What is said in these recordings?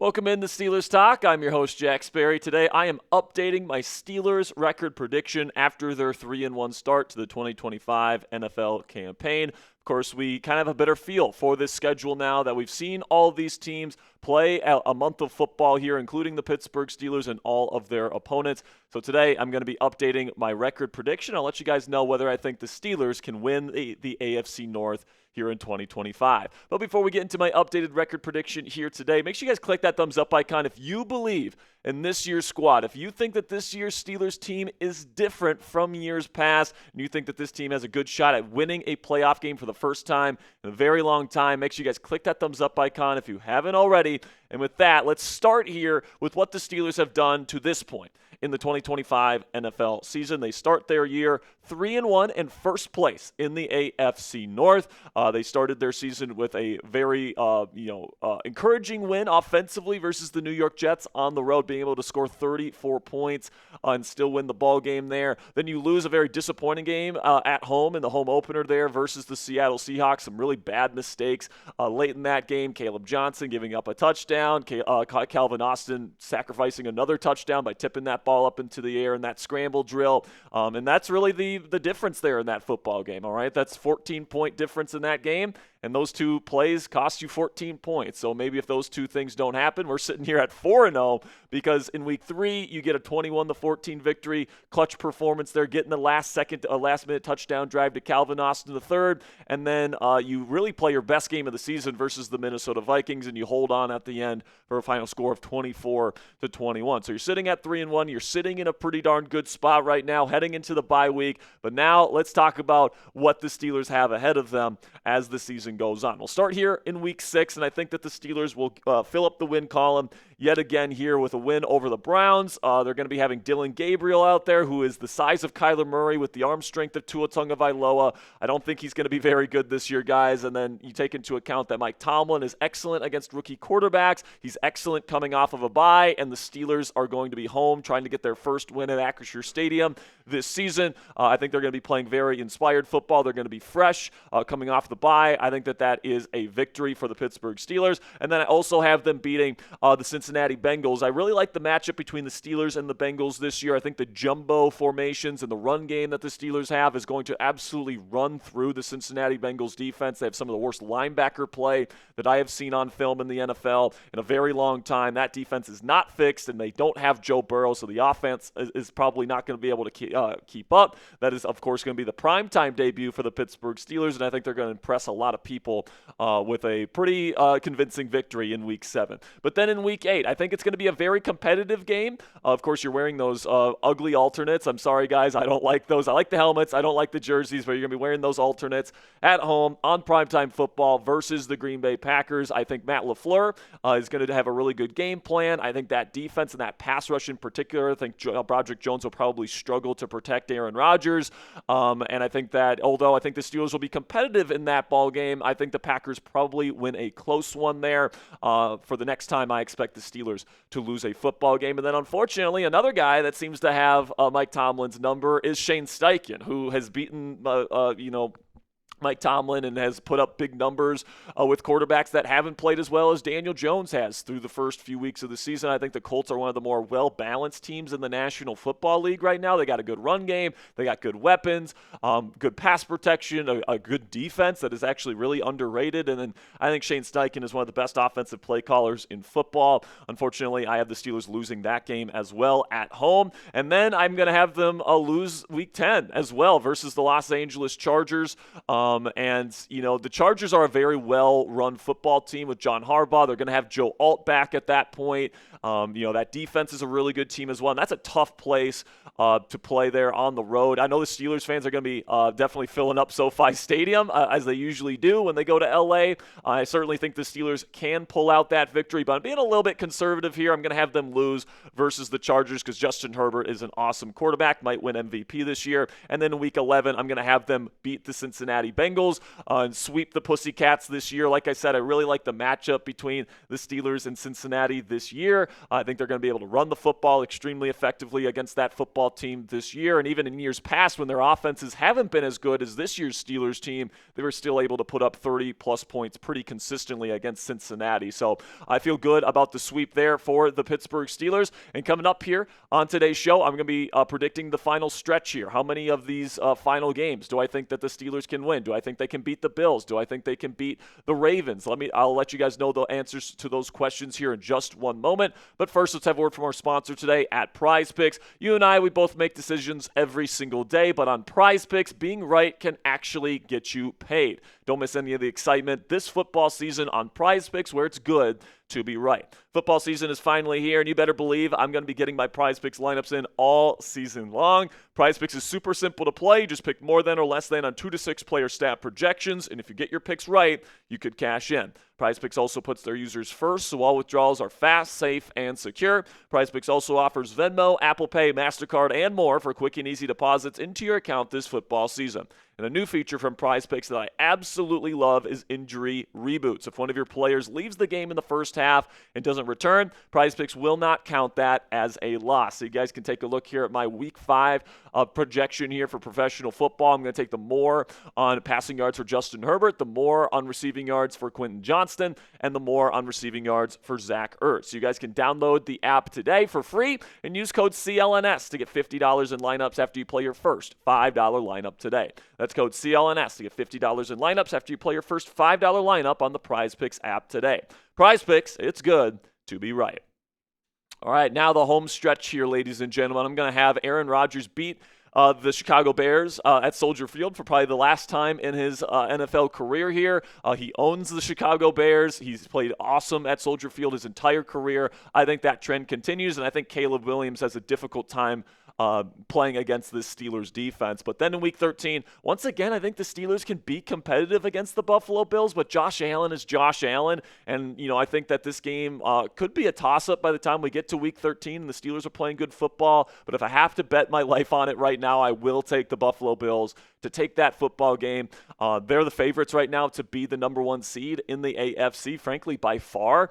Welcome into Steelers Talk. I'm your host, Jack Sperry. Today, I am updating my Steelers record prediction after their 3-1 start to the 2025 NFL campaign. Of course, we kind of have a better feel for this schedule now that we've seen all of these teams play a month of football here, including the Pittsburgh Steelers and all of their opponents. So today, I'm going to be updating my record prediction. I'll let you guys know whether I think the Steelers can win the AFC North here in 2025. But before we get into my updated record prediction here today, make sure you guys click that thumbs up icon if you believe in this year's squad. If you think that this year's Steelers team is different from years past, and you think that this team has a good shot at winning a playoff game for the first time in a very long time, make sure you guys click that thumbs up icon if you haven't already. And with that, let's start here with what the Steelers have done to this point in the 2025 NFL season. They start their year 3-1 in first place in the AFC North. They started their season with a very encouraging win offensively versus the New York Jets on the road, being able to score 34 points and still win the ball game there. Then you lose a very disappointing game at home in the home opener there versus the Seattle Seahawks. Some really bad mistakes late in that game. Caleb Johnson giving up a touchdown. Calvin Austin sacrificing another touchdown by tipping that ball up into the air in that scramble drill. And that's really the difference there in that football game, all right? That's 14-point difference in that game, and those two plays cost you 14 points. So maybe if those two things don't happen, we're sitting here at 4-0 because in week 3, you get a 21-14 victory, clutch performance there, getting the last-minute touchdown drive to Calvin Austin III, and then you really play your best game of the season versus the Minnesota Vikings, and you hold on at the end for a final score of 24-21. So you're sitting at 3-1. You're sitting in a pretty darn good spot right now, heading into the bye week. But now let's talk about what the Steelers have ahead of them as the season goes on. We'll start here in week 6, and I think that the Steelers will fill up the win column yet again here with a win over the Browns. They're going to be having Dylan Gabriel out there, who is the size of Kyler Murray with the arm strength of Tua Tagovailoa. I don't think he's going to be very good this year, guys. And then you take into account that Mike Tomlin is excellent against rookie quarterbacks. He's excellent coming off of a bye, and the Steelers are going to be home trying to get their first win at Acrisure Stadium this season. I think they're going to be playing very inspired football. They're going to be fresh coming off the bye. I think that is a victory for the Pittsburgh Steelers. And then I also have them beating the Cincinnati Bengals. I really like the matchup between the Steelers and the Bengals this year. I think the jumbo formations and the run game that the Steelers have is going to absolutely run through the Cincinnati Bengals defense. They have some of the worst linebacker play that I have seen on film in the NFL in a very long time. That defense is not fixed, and they don't have Joe Burrow, so the offense is probably not going to be able to keep up. That is, of course, going to be the primetime debut for the Pittsburgh Steelers, and I think they're going to impress a lot of people with a pretty convincing victory in Week 7. But then in Week 8, I think it's going to be a very competitive game. Of course, you're wearing those ugly alternates. I'm sorry, guys. I don't like those. I like the helmets. I don't like the jerseys, but you're going to be wearing those alternates at home on primetime football versus the Green Bay Packers. I think Matt LaFleur is going to have a really good game plan. I think that defense and that pass rush in particular, I think Broderick Jones will probably struggle to protect Aaron Rodgers. And I think that although I think the Steelers will be competitive in that ball game, I think the Packers probably win a close one there. For the next time, I expect the Steelers to lose a football game. And then, unfortunately, another guy that seems to have Mike Tomlin's number is Shane Steichen, who has beaten, Mike Tomlin and has put up big numbers with quarterbacks that haven't played as well as Daniel Jones has through the first few weeks of the season. I think the Colts are one of the more well-balanced teams in the National Football League right now. They got a good run game. They got good weapons, good pass protection, a good defense that is actually really underrated. And then I think Shane Steichen is one of the best offensive play callers in football. Unfortunately, I have the Steelers losing that game as well at home. And then I'm going to have them lose Week 10 as well versus the Los Angeles Chargers. The Chargers are a very well-run football team with John Harbaugh. They're going to have Joe Alt back at that point. That defense is a really good team as well, and that's a tough place to play there on the road. I know the Steelers fans are going to be definitely filling up SoFi Stadium, as they usually do when they go to L.A. I certainly think the Steelers can pull out that victory, but I'm being a little bit conservative here. I'm going to have them lose versus the Chargers because Justin Herbert is an awesome quarterback, might win MVP this year. And then in Week 11, I'm going to have them beat the Cincinnati Bengals and sweep the Pussycats this year. Like I said, I really like the matchup between the Steelers and Cincinnati this year. I think they're going to be able to run the football extremely effectively against that football team this year. And even in years past, when their offenses haven't been as good as this year's Steelers team, they were still able to put up 30-plus points pretty consistently against Cincinnati. So I feel good about the sweep there for the Pittsburgh Steelers. And coming up here on today's show, I'm going to be predicting the final stretch here. How many of these final games do I think that the Steelers can win? Do I think they can beat the Bills? Do I think they can beat the Ravens? I'll let you guys know the answers to those questions here in just one moment. But first, let's have a word from our sponsor today at Prize Picks. You and I, we both make decisions every single day, but on Prize Picks, being right can actually get you paid. Don't miss any of the excitement this football season on Prize Picks, where it's good to be right. Football season is finally here, and you better believe I'm going to be getting my Prize Picks lineups in all season long. Prize Picks is super simple to play. Just pick more than or less than on 2 to 6 player stat projections, and if you get your picks right, you could cash in. Prize Picks also puts their users first, so all withdrawals are fast, safe, and secure. Prize Picks also offers Venmo, Apple Pay, MasterCard, and more for quick and easy deposits into your account this football season. And a new feature from Prize Picks that I absolutely love is injury reboots. If one of your players leaves the game in the first half and doesn't return, Prize Picks will not count that as a loss. So you guys can take a look here at my Week 5 projection here for professional football. I'm going to take the more on passing yards for Justin Herbert, the more on receiving yards for Quentin Johnston, and the more on receiving yards for Zach Ertz. So you guys can download the app today for free and use code CLNS to get $50 in lineups after you play your first $5 lineup today. That's code CLNS to get $50 in lineups after you play your first $5 lineup on the Prize Picks app today. Prize Picks, it's good to be right. All right, now the home stretch here, ladies and gentlemen. I'm going to have Aaron Rodgers beat the Chicago Bears at Soldier Field for probably the last time in his NFL career here. He owns the Chicago Bears. He's played awesome at Soldier Field his entire career. I think that trend continues, and I think Caleb Williams has a difficult time playing against this Steelers defense. But then in Week 13, once again, I think the Steelers can be competitive against the Buffalo Bills, but Josh Allen is Josh Allen. And, I think that this game could be a toss-up by the time we get to Week 13 and the Steelers are playing good football. But if I have to bet my life on it right now, I will take the Buffalo Bills to take that football game. They're the favorites right now to be the number 1 seed in the AFC, frankly, by far.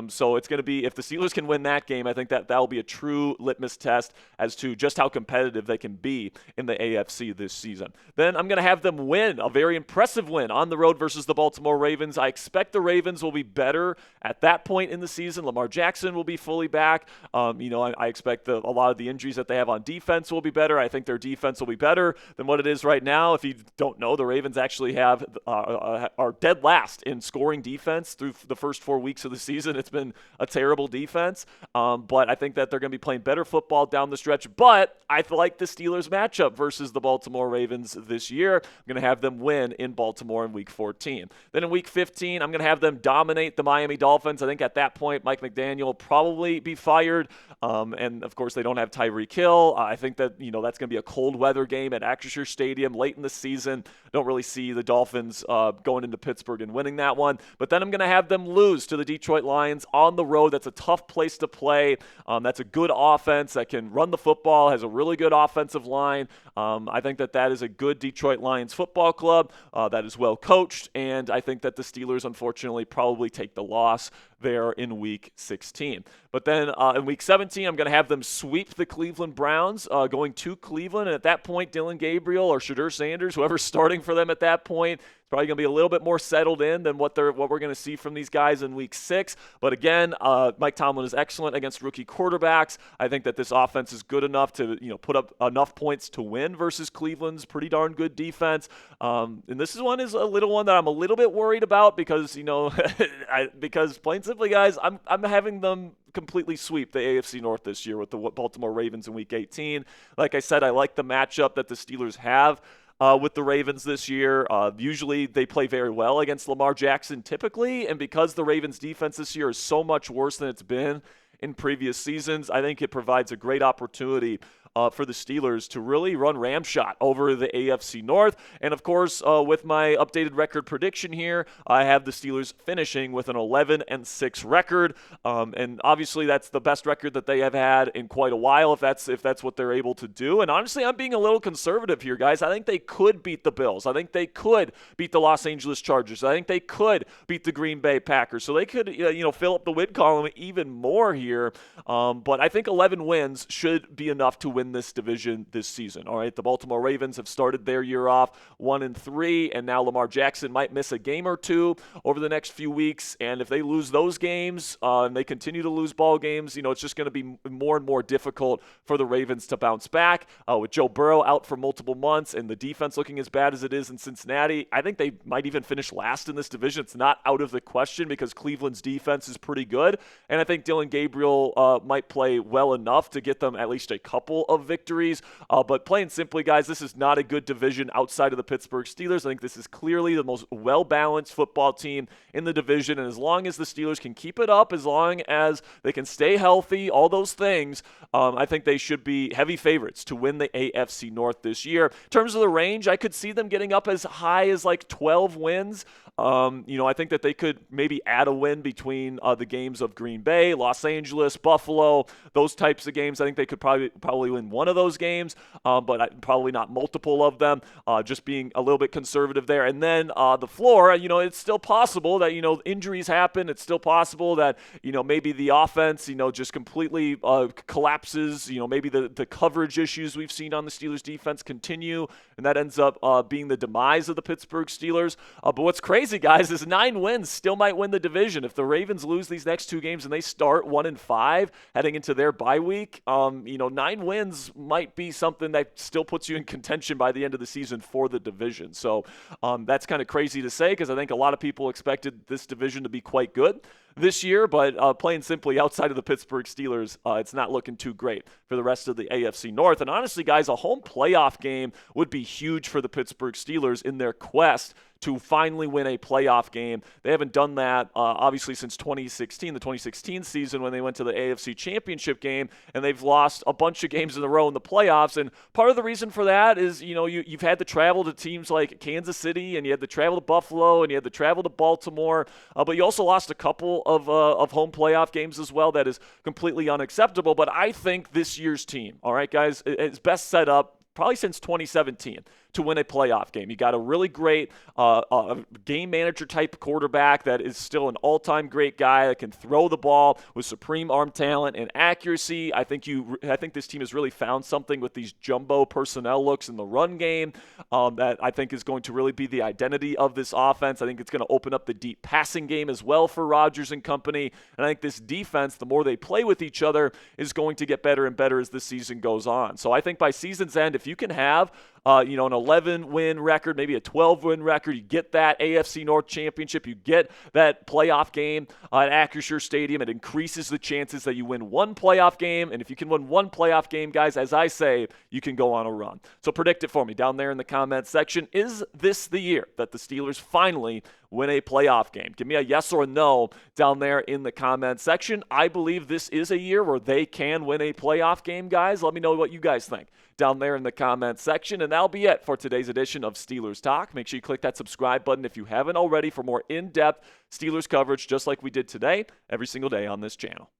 So it's going to be, if the Steelers can win that game, I think that will be a true litmus test as to just how competitive they can be in the AFC this season. Then I'm going to have them win, a very impressive win on the road versus the Baltimore Ravens. I expect the Ravens will be better at that point in the season. Lamar Jackson will be fully back. I expect a lot of the injuries that they have on defense will be better. I think their defense will be better than what it is right now. If you don't know, the Ravens actually are dead last in scoring defense through the first 4 weeks of the season. It's been a terrible defense, but I think that they're going to be playing better football down the stretch. But I like the Steelers matchup versus the Baltimore Ravens this year. I'm going to have them win in Baltimore in Week 14. Then in Week 15, I'm going to have them dominate the Miami Dolphins. I think at that point, Mike McDaniel will probably be fired. And, of course, they don't have Tyreek Hill. I think that, that's going to be a cold weather game at Acrisure Stadium late in the season. Don't really see the Dolphins going into Pittsburgh and winning that one. But then I'm going to have them lose to the Detroit Lions on the road. That's a tough place to play. That's a good offense that can run the football, has a really good offensive line. I think that is a good Detroit Lions football club that is well coached, and I think that the Steelers, unfortunately, probably take the loss there in Week 16. But then in Week 17, I'm going to have them sweep the Cleveland Browns, going to Cleveland, and at that point, Dylan Gabriel or Shadur Sanders, whoever's starting for them at that point, probably going to be a little bit more settled in than what we're going to see from these guys in Week 6. But again, Mike Tomlin is excellent against rookie quarterbacks. I think that this offense is good enough to put up enough points to win versus Cleveland's pretty darn good defense. And this is a little one that I'm a little bit worried about because because plain simply, guys, I'm having them completely sweep the AFC North this year with the Baltimore Ravens in Week 18. Like I said, I like the matchup that the Steelers have with the Ravens this year. Usually they play very well against Lamar Jackson typically, and because the Ravens defense this year is so much worse than it's been in previous seasons, I think it provides a great opportunity for the Steelers to really run ramshot over the AFC North. And of course, with my updated record prediction here, I have the Steelers finishing with an 11-6 record. And obviously, that's the best record that they have had in quite a while, if that's what they're able to do. And honestly, I'm being a little conservative here, guys. I think they could beat the Bills. I think they could beat the Los Angeles Chargers. I think they could beat the Green Bay Packers. So they could, fill up the win column even more here. But I think 11 wins should be enough to win this division this season. All right, the Baltimore Ravens have started their year off 1-3, and now Lamar Jackson might miss a game or two over the next few weeks. And if they lose those games and they continue to lose ball games, it's just going to be more and more difficult for the Ravens to bounce back. With Joe Burrow out for multiple months and the defense looking as bad as it is in Cincinnati, I think they might even finish last in this division. It's not out of the question because Cleveland's defense is pretty good. And I think Dylan Gabriel might play well enough to get them at least a couple of victories. But plain simply, guys, this is not a good division outside of the Pittsburgh Steelers. I think this is clearly the most well-balanced football team in the division. And as long as the Steelers can keep it up, as long as they can stay healthy, all those things, I think they should be heavy favorites to win the AFC North this year. In terms of the range, I could see them getting up as high as like 12 wins. I think that they could maybe add a win between the games of Green Bay, Los Angeles, Buffalo, those types of games. I think they could probably win one of those games, but probably not multiple of them, just being a little bit conservative there. And then the floor, it's still possible that, injuries happen. It's still possible that, maybe the offense, just completely collapses. Maybe the coverage issues we've seen on the Steelers defense continue, and that ends up being the demise of the Pittsburgh Steelers. But what's crazy, guys, is 9 wins still might win the division. If the Ravens lose these next 2 games and they start 1-5 heading into their bye week, 9 wins might be something that still puts you in contention by the end of the season for the division. So that's kind of crazy to say because I think a lot of people expected this division to be quite good this year, but plain simply outside of the Pittsburgh Steelers, it's not looking too great for the rest of the AFC North. And honestly, guys, a home playoff game would be huge for the Pittsburgh Steelers in their quest to finally win a playoff game. They haven't done that, obviously, since 2016, the 2016 season when they went to the AFC Championship game, and they've lost a bunch of games in a row in the playoffs. And part of the reason for that is, you've had to travel to teams like Kansas City, and you had to travel to Buffalo, and you had to travel to Baltimore, but you also lost a couple of home playoff games as well. That is completely unacceptable. But I think this year's team, all right, guys, is best set up probably since 2017 to win a playoff game. You got a really great game manager type quarterback that is still an all-time great guy that can throw the ball with supreme arm talent and accuracy. I think this team has really found something with these jumbo personnel looks in the run game that I think is going to really be the identity of this offense. I think it's going to open up the deep passing game as well for Rodgers and company. And I think this defense, the more they play with each other, is going to get better and better as the season goes on. So I think by season's end, if you can have an 11-win record, maybe a 12-win record. You get that AFC North championship. You get that playoff game at Acrisure Stadium. It increases the chances that you win one playoff game. And if you can win one playoff game, guys, as I say, you can go on a run. So predict it for me down there in the comments section. Is this the year that the Steelers finally win a playoff game? Give me a yes or a no down there in the comments section. I believe this is a year where they can win a playoff game, guys. Let me know what you guys think down there in the comments section. And that'll be it for today's edition of Steelers Talk. Make sure you click that subscribe button if you haven't already for more in-depth Steelers coverage just like we did today every single day on this channel.